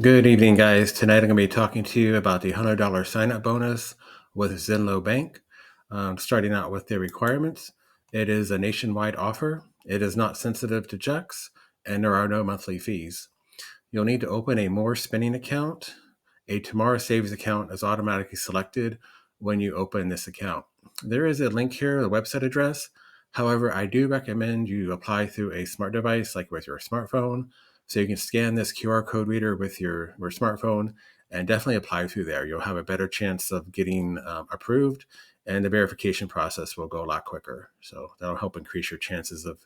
Good evening, guys. Tonight I'm going to be talking to you about the $100 sign-up bonus with Zynlo Bank. Starting out with the requirements, it is a nationwide offer. It is not sensitive to checks, and there are no monthly fees. You'll need to open a more spending account. A tomorrow savings account is automatically selected when you open this account. There is a link here, the website address. However, I do recommend you apply through a smart device like with your smartphone. So you can scan this QR code reader with your smartphone and definitely apply through there. You'll have a better chance of getting approved, and the verification process will go a lot quicker. So that'll help increase your chances of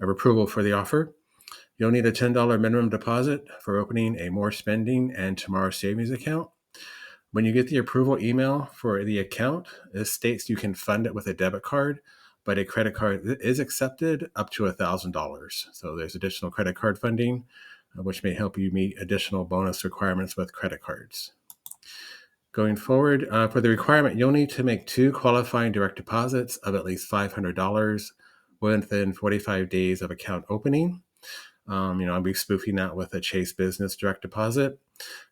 approval for the offer. You'll need a $10 minimum deposit for opening a more spending and tomorrow savings account. When you get the approval email for the account, it states you can fund it with a debit card, but a credit card is accepted up to $1,000. So there's additional credit card funding, which may help you meet additional bonus requirements with credit cards. Going forward, for the requirement, you'll need to make 2 qualifying direct deposits of at least $500 within 45 days of account opening. I'll be spoofing that with a Chase Business direct deposit.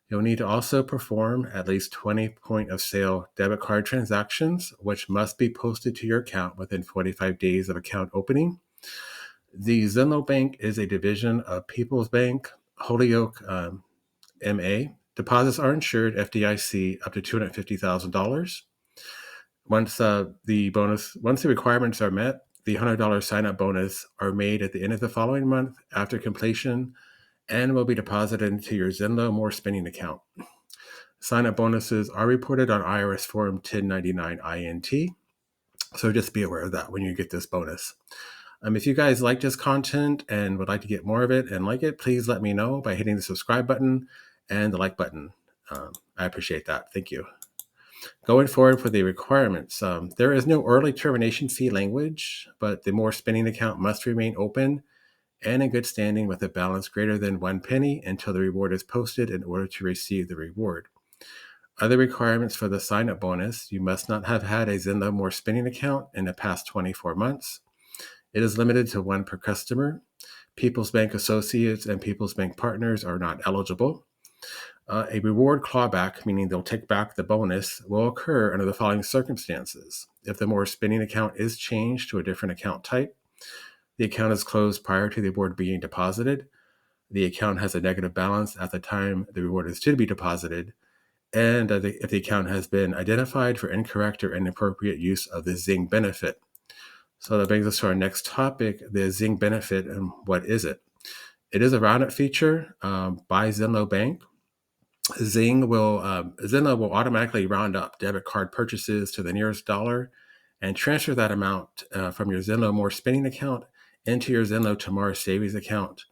You'll need to also perform at least 20 point of sale debit card transactions, which must be posted to your account within 45 days of account opening. The Zynlo Bank is a division of People's Bank, Holyoke MA. Deposits are insured FDIC up to $250,000. Once the requirements are met, the $100 sign-up bonus are made at the end of the following month after completion and will be deposited into your Zynlo More Spending account. Sign-up bonuses are reported on IRS Form 1099 INT, so just be aware of that when you get this bonus. If you guys like this content and would like to get more of it and like it, please let me know by hitting the subscribe button and the like button. I appreciate that. Thank you. Going forward for the requirements, there is no early termination fee language, but the More Spending account must remain open and in good standing with a balance greater than 1 penny until the reward is posted in order to receive the reward. Other requirements for the sign-up bonus: you must not have had a Zynlo More Spending account in the past 24 months. It is limited to 1 per customer. People's Bank associates and People's Bank partners are not eligible. A reward clawback, meaning they'll take back the bonus, will occur under the following circumstances: if the More Spending account is changed to a different account type, the account is closed prior to the reward being deposited, the account has a negative balance at the time the reward is to be deposited, and if the account has been identified for incorrect or inappropriate use of the Zing benefit. So that brings us to our next topic, the Zing benefit, and what is it? It is a roundup feature by Zynlo Bank. Zynlo will automatically round up debit card purchases to the nearest dollar and transfer that amount from your Zynlo More Spending account into your Zynlo Tomorrow Savings account.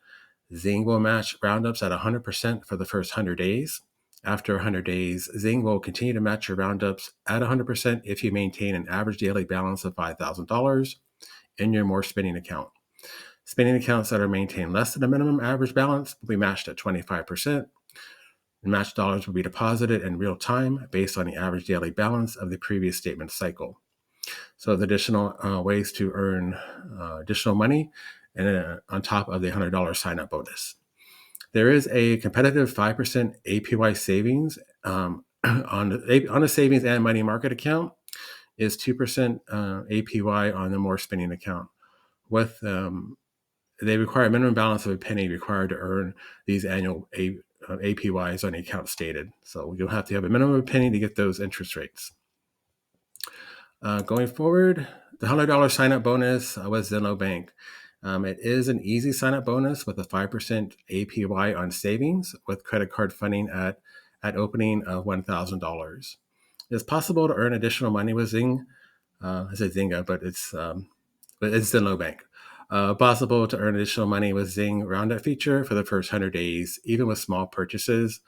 Zing will match roundups at 100% for the first 100 days. After 100 days, Zing will continue to match your roundups at 100% if you maintain an average daily balance of $5,000 in your More Spending account. Spending accounts that are maintained less than a minimum average balance will be matched at 25%. And matched dollars will be deposited in real time based on the average daily balance of the previous statement cycle. So the additional ways to earn additional money and on top of the $100 sign-up bonus. There is a competitive 5% APY savings on a savings and money market account, is 2% APY on the More Spending account. With they require a minimum balance of a penny required to earn these annual APYs on the account stated. So you'll have to have a minimum of a penny to get those interest rates. Going forward, the $100 sign-up bonus with Zynlo Bank. It is an easy sign-up bonus with a 5% APY on savings with credit card funding at opening of $1,000. It's possible to earn additional money with Zing. I said Zynga, but it's Zynlo Bank. Possible to earn additional money with Zing Roundup feature for the first 100 days, even with small purchases.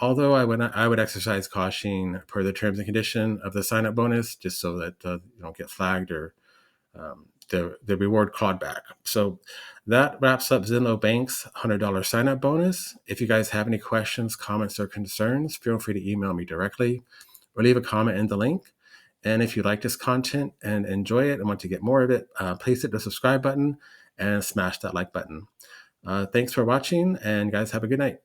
Although I would exercise caution per the terms and condition of the sign-up bonus, just so that you don't get flagged or the reward clawed back. So that wraps up Zynlo Bank's $100 sign-up bonus. If you guys have any questions, comments, or concerns, feel free to email me directly or leave a comment in the link. And if you like this content and enjoy it and want to get more of it, please hit the subscribe button and smash that like button. Thanks for watching, and guys, have a good night.